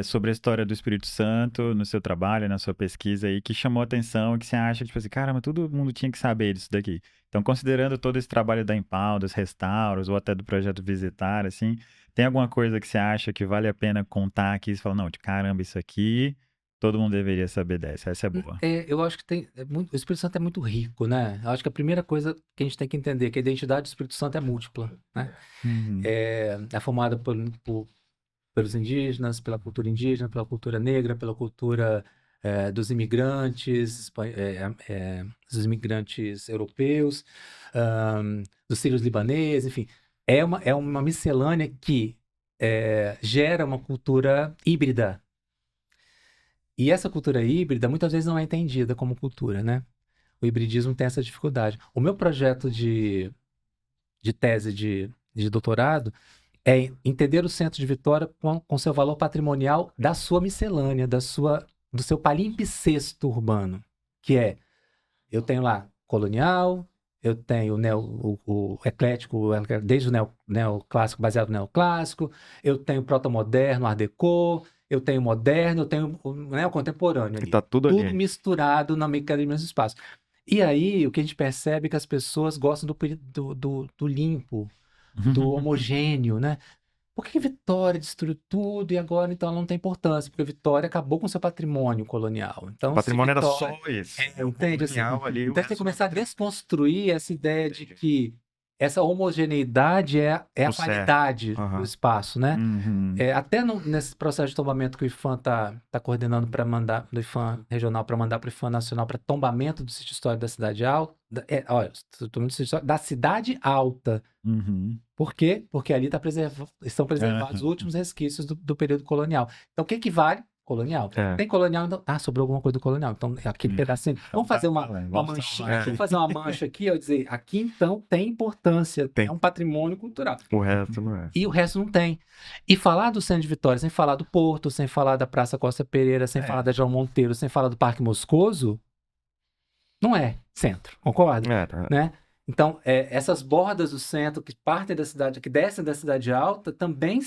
sobre a história do Espírito Santo no seu trabalho, na sua pesquisa aí, que chamou a atenção, que você acha, tipo assim, caramba, todo mundo tinha que saber disso daqui. Então, considerando todo esse trabalho da Impal, dos restauros, ou até do projeto Visitar, assim, tem alguma coisa que você acha que vale a pena contar aqui? Você fala, não, de caramba, isso aqui, todo mundo deveria saber dessa, essa é boa.
Eu acho que o Espírito Santo é muito rico, né? Eu acho que a primeira coisa que a gente tem que entender é que a identidade do Espírito Santo é múltipla, né?
Uhum.
É formada pelos indígenas, pela cultura indígena, pela cultura negra, pela cultura dos imigrantes, dos imigrantes europeus, dos sírios libaneses, enfim. É uma miscelânea que gera uma cultura híbrida. E essa cultura híbrida muitas vezes não é entendida como cultura, né? O hibridismo tem essa dificuldade. O meu projeto de tese de doutorado é entender o centro de Vitória com seu valor patrimonial da sua miscelânea, do seu palimpsesto urbano, que eu tenho lá colonial, eu tenho o eclético, desde o neoclássico, baseado no neoclássico, eu tenho proto-moderno, art déco, eu tenho moderno, eu tenho o contemporâneo ali.
E tá tudo ali.
Misturado na mesmo espaço. E aí, o que a gente percebe é que as pessoas gostam do limpo, do homogêneo, né? Por que Vitória destruiu tudo e agora então ela não tem importância? Porque Vitória acabou com seu patrimônio colonial. Então,
O patrimônio era
Vitória,
só esse.
Entende? Assim,
Ali,
então tem que começar a desconstruir essa ideia de que essa homogeneidade é a qualidade do espaço, né?
Uhum.
Até nesse processo de tombamento que o IFAM está coordenando para mandar, do IFAM regional para mandar para o IFAM nacional para tombamento do sítio histórico da Cidade Alta, da Cidade Alta.
Uhum.
Por quê? Porque ali estão preservados os últimos resquícios do período colonial. Então, o que vale? Colonial. Tem colonial, então... sobrou alguma coisa do colonial. Então, aquele pedacinho... Vamos fazer uma manchinha. Vamos fazer uma mancha aqui, dizer, aqui então tem importância, é um patrimônio cultural.
O resto não é.
E o resto não tem. E falar do Centro de Vitória, sem falar do Porto, sem falar da Praça Costa Pereira, sem falar da João Monteiro, sem falar do Parque Moscoso, não é centro, concorda? Né? Então, essas bordas do centro que partem da cidade, que descem da Cidade Alta, também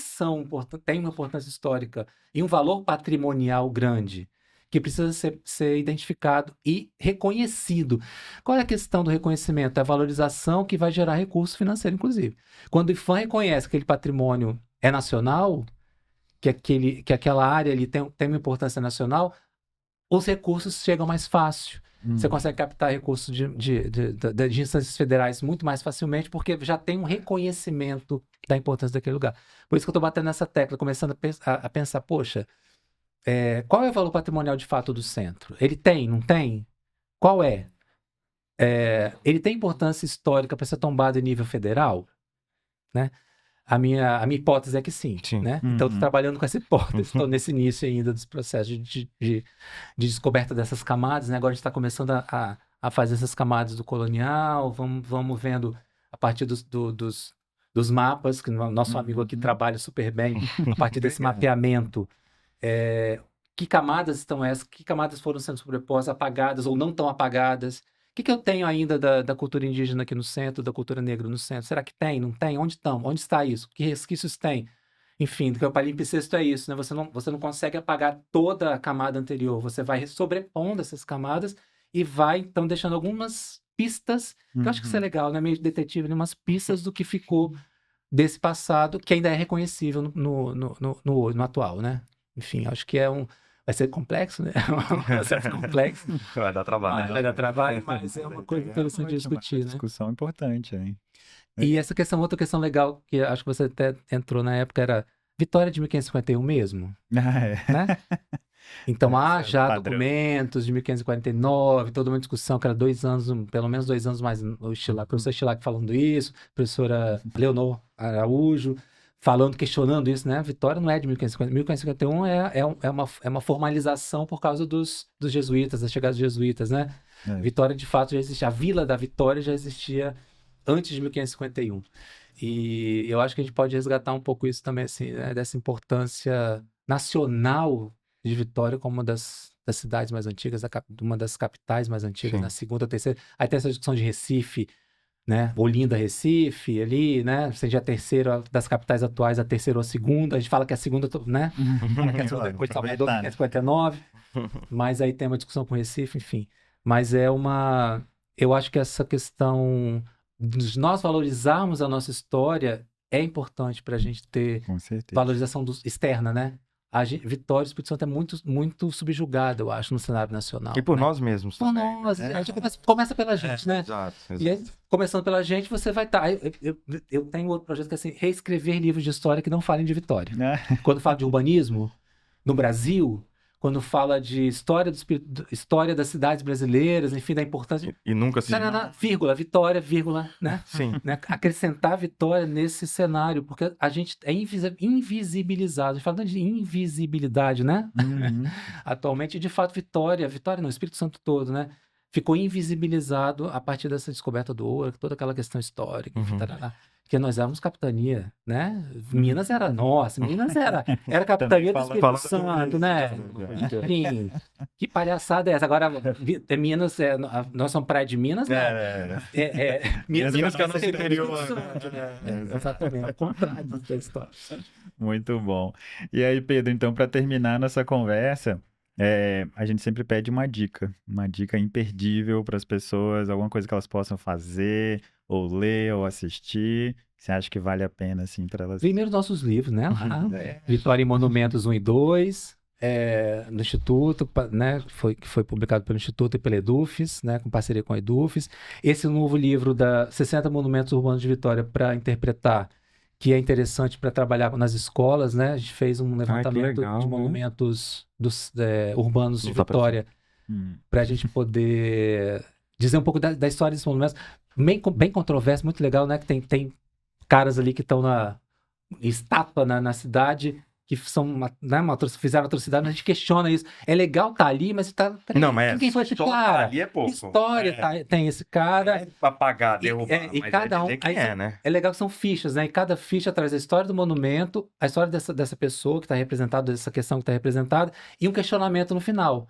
têm uma importância histórica e um valor patrimonial grande, que precisa ser identificado e reconhecido. Qual é a questão do reconhecimento? É a valorização que vai gerar recurso financeiro, inclusive. Quando o IFAM reconhece que aquele patrimônio é nacional, que aquela área ali tem uma importância nacional, os recursos chegam mais fácil. Você consegue captar recursos de instâncias federais muito mais facilmente, porque já tem um reconhecimento da importância daquele lugar. Por isso que eu estou batendo nessa tecla, começando a pensar, poxa, qual é o valor patrimonial de fato do centro? Ele tem, não tem? Qual é? Ele tem importância histórica para ser tombado em nível federal? Né? A minha hipótese é que sim. Né? Então, estou trabalhando com essa hipótese, estou nesse início ainda dos processos de descoberta dessas camadas. Né? Agora a gente está começando a fazer essas camadas do colonial, vamos vendo a partir dos mapas, que o nosso amigo aqui trabalha super bem, a partir desse mapeamento. Que camadas estão essas? Que camadas foram sendo sobrepostas, apagadas ou não tão apagadas? O que eu tenho ainda da cultura indígena aqui no centro, da cultura negra no centro? Será que tem? Não tem? Onde estão? Onde está isso? Que resquícios tem? Enfim, o palimpsesto é isso, né? Você não consegue apagar toda a camada anterior, você vai sobrepondo essas camadas e vai, então, deixando algumas pistas, que eu acho que isso é legal, né? Meio detetive, né? Umas pistas do que ficou desse passado, que ainda é reconhecível no atual, né? Enfim, acho que vai ser complexo, né? Vai ser complexo.
Vai dar trabalho.
Vai dar trabalho, mas é uma coisa interessante de discutir, né?
Discussão importante, hein?
E essa questão, outra questão legal, que acho que você até entrou na época, era Vitória de 1551 mesmo. Né? Então, já documentos de 1549, toda uma discussão que era pelo menos 2 anos mais, o professor Stilac falando isso, a professora Leonor Araújo, questionando isso, né? Vitória não é de 1551. 1551 é uma formalização por causa dos jesuítas, da chegada dos jesuítas, né? Vitória, de fato, já existia. A Vila da Vitória já existia antes de 1551. E eu acho que a gente pode resgatar um pouco isso também, assim, né, dessa importância nacional de Vitória como uma das cidades mais antigas, uma das capitais mais antigas,
Sim.
na segunda ou terceira. Aí tem essa discussão de Recife, né? Olinda, Recife, ali, né? Seja a terceira das capitais atuais, a terceira ou a segunda. A gente fala que a segunda, né? Fala que a segunda depois de Salvador, 559. Mas aí tem uma discussão com Recife, enfim. Mas eu acho que essa questão de nós valorizarmos a nossa história é importante para a gente ter
Com certeza.
valorização externa, né? Vitória do Espírito Santo é muito, muito subjugada, eu acho, no cenário nacional.
E por
né?
nós mesmos.
Por nós. A gente começa pela gente, né?
Exato.
E aí, começando pela gente, você vai estar. Eu tenho outro projeto que é assim, reescrever livros de história que não falem de Vitória. Quando fala de urbanismo no Brasil, quando fala de história das cidades brasileiras, enfim, da importância.
E nunca se.
Vírgula, Vitória, vírgula, né?
Sim.
Né? Acrescentar Vitória nesse cenário, porque a gente é invisibilizado. A gente fala de invisibilidade, né? Atualmente, de fato, Vitória não, o Espírito Santo todo, né? Ficou invisibilizado a partir dessa descoberta do ouro, toda aquela questão histórica, porque nós éramos capitania, né? Minas era nossa, Minas era capitania do Espírito Santo, né? Enfim, que palhaçada é essa? Agora, Minas, nós somos praia de Minas, né? Minas
que é o nosso interior.
Exatamente, ao contrário da história.
Muito bom. E aí, Pedro, então, para terminar nossa conversa, a gente sempre pede uma dica imperdível para as pessoas, alguma coisa que elas possam fazer, ou ler, ou assistir. Você acha que vale a pena, assim, para elas?
Primeiro, nossos livros, né? Vitória em Monumentos 1 e 2, no Instituto, né? Que foi publicado pelo Instituto e pela Edufes, né? Com parceria com a Edufes. Esse novo livro da 60 Monumentos Urbanos de Vitória para interpretar, que é interessante para trabalhar nas escolas, né? A gente fez um levantamento de monumentos urbanos de Vitória para a gente poder dizer um pouco da história desses monumentos. Bem controverso, muito legal, né? Que tem caras ali que estão na estátua na cidade, que são fizeram atrocidade, mas a gente questiona isso. É legal estar ali, mas
não, mas
quem foi esse cara?
Ali é pouco.
História tem esse cara.
Apagar, derrubar,
e cada um
né?
É legal que são fichas, né? E cada ficha traz a história do monumento, a história dessa pessoa que está representada, dessa questão que está representada, e um questionamento no final,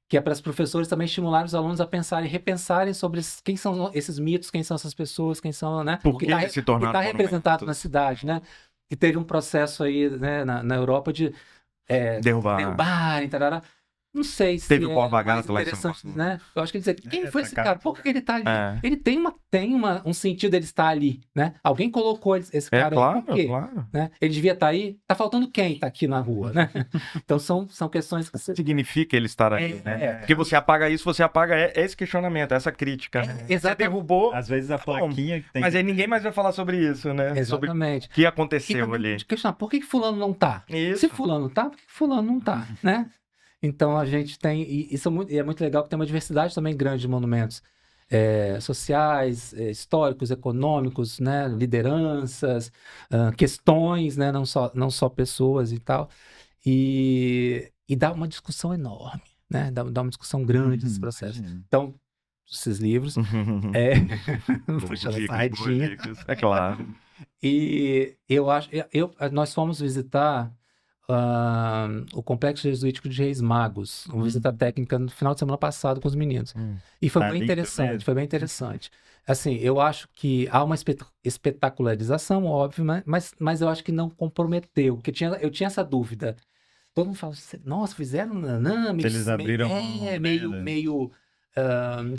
que é para os professores também estimularem os alunos a pensarem, repensarem sobre quem são esses mitos, quem são essas pessoas, quem são, né?
Por que se tornaram
está representado na cidade, né? Que teve um processo aí, né, na Europa de derrubarem, tarará. Não sei se
teve o Corvagato lá em São
Paulo, né? Eu acho que ele dizer, quem foi esse cara? Por que ele tá ali? Ele tem um sentido ele estar ali, né? Alguém colocou esse cara
claro,
aí. Por quê?
Claro.
Né? Ele devia estar aí. Tá faltando quem tá aqui na rua, né? Então são questões que
significa ele estar aqui, né? Porque você apaga isso, você apaga esse questionamento, essa crítica.
Você
derrubou.
Às vezes a plaquinha que tem.
Mas aí ninguém mais vai falar sobre isso, né?
Exatamente.
Sobre o que aconteceu ali.
Questionar, por que fulano não tá?
Isso.
Se fulano tá, por que fulano não tá, né? Então a gente tem, e é muito legal que tem uma diversidade também grande de monumentos sociais, históricos, econômicos, né, lideranças, questões, né, não só pessoas e tal, e dá uma discussão enorme, né, dá uma discussão grande nesse processo. Então, esses livros, puxando a sardinha.
É claro.
E nós fomos visitar o Complexo Jesuítico de Reis Magos, uma visita técnica no final de semana passado com os meninos. E foi bem interessante. Assim, eu acho que há uma espetacularização, óbvio, mas eu acho que não comprometeu, porque eu tinha essa dúvida. Todo mundo fala, nossa, fizeram
eles abriram
meio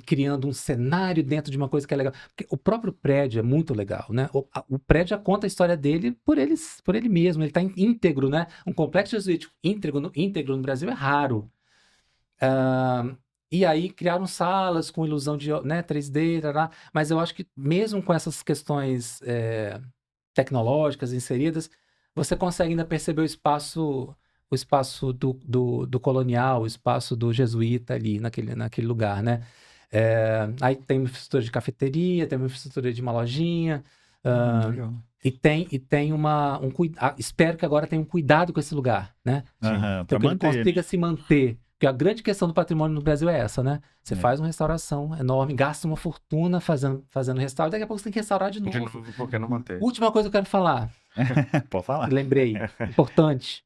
criando um cenário dentro de uma coisa que é legal. Porque o próprio prédio é muito legal, né? O prédio já conta a história dele por ele mesmo. Ele está íntegro, né? Um complexo jesuítico íntegro no Brasil é raro. E aí criaram salas com ilusão de 3D, mas eu acho que mesmo com essas questões tecnológicas inseridas, você consegue ainda perceber o espaço do colonial, o espaço do jesuíta ali naquele lugar, né? Aí tem uma infraestrutura de cafeteria, tem uma infraestrutura de uma lojinha, e tem um cuidado. Espero que agora tenha um cuidado com esse lugar, né?
Então
que ele consiga se manter, Porque a grande questão do patrimônio no Brasil é essa, né? Você
É.
faz uma restauração enorme, gasta uma fortuna fazendo restauro, daqui a pouco você tem que restaurar de
De
novo.
novo, por que não manter?
Última coisa que eu quero falar,
Pode falar.
lembrei, importante,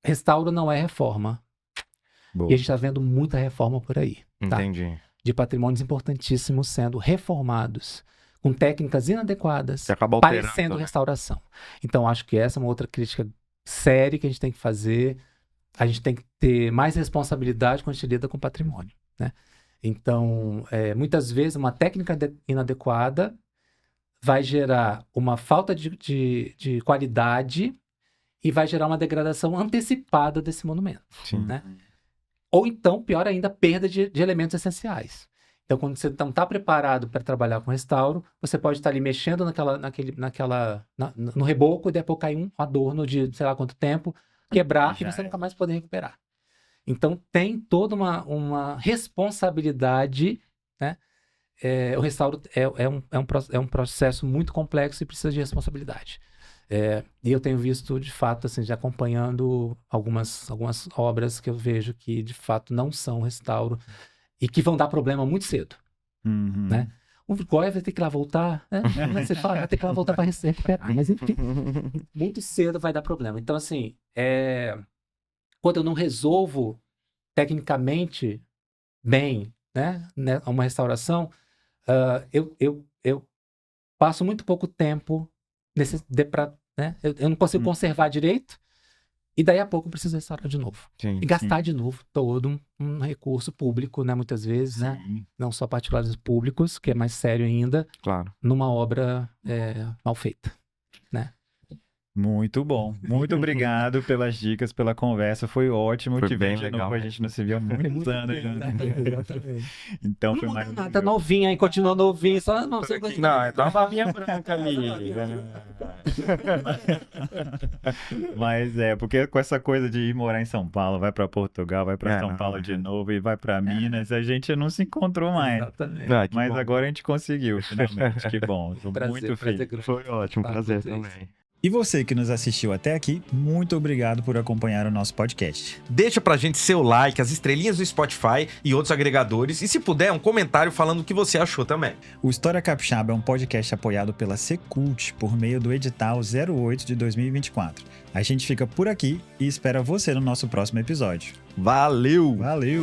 restauro não é reforma.
Boa.
E a gente está vendo muita reforma por aí, tá?
Entendi.
De patrimônios importantíssimos sendo reformados, com técnicas inadequadas,
Você acaba alterando.
parecendo
né?
restauração. Então, acho que essa é uma outra crítica séria que a gente tem que fazer. A gente tem que ter mais responsabilidade quando a gente lida com patrimônio, né? Então, muitas vezes, uma técnica inadequada vai gerar uma falta de qualidade e vai gerar uma degradação antecipada desse monumento,
Sim.
né? Ou então, pior ainda, perda de elementos essenciais. Então, quando você não está preparado para trabalhar com restauro, você pode estar ali mexendo no reboco e depois cair um adorno de sei lá quanto tempo, quebrar
Já
e você nunca mais poder recuperar. Então, tem toda uma responsabilidade, né? O restauro é um processo muito complexo e precisa de responsabilidade. E eu tenho visto, de fato, assim, já acompanhando algumas obras que eu vejo que, de fato, não são restauro e que vão dar problema muito cedo,
Uhum.
né? O Goya vai ter que ir lá voltar, né? Você fala, vai ter que ir lá voltar para recuperar. Mas, enfim, muito cedo vai dar problema. Então, assim, quando eu não resolvo tecnicamente bem, né, uma restauração, eu passo muito pouco tempo né? Eu não consigo conservar direito e daí a pouco eu preciso restaurar de novo.
Sim.
E gastar de novo todo um recurso público, né, muitas vezes, né?
Sim.
Não só particulares públicos, que é mais sério ainda,
Claro.
numa obra mal feita, né?
Muito bom. Muito obrigado pelas dicas, pela conversa. Foi ótimo.
Foi
Te
bem
ver de
legal.
novo. A gente não se viu há muitos anos.
Exatamente.
Então
Não
foi
muda
mais.
nada, novinha aí, continua novinho, só não sei o que.
Não, é uma babinha branca ali.
Mas porque com essa coisa de ir morar em São Paulo, vai pra Portugal, vai pra São
não,
Paulo de novo e vai pra Minas, a gente não se encontrou mais.
Exatamente.
Ah, que
Mas
bom.
agora a gente conseguiu, finalmente. Que bom. Tô
Prazer,
muito
prazer
feliz.
grande.
Foi ótimo,
Tá,
prazer
vocês.
também.
E você que nos assistiu até aqui, muito obrigado por acompanhar o nosso podcast.
Deixa pra gente seu like, as estrelinhas do Spotify e outros agregadores. E se puder, um comentário falando o que você achou também.
O História Capixaba é um podcast apoiado pela Secult por meio do edital 08 de 2024. A gente fica por aqui e espera você no nosso próximo episódio.
Valeu!
Valeu!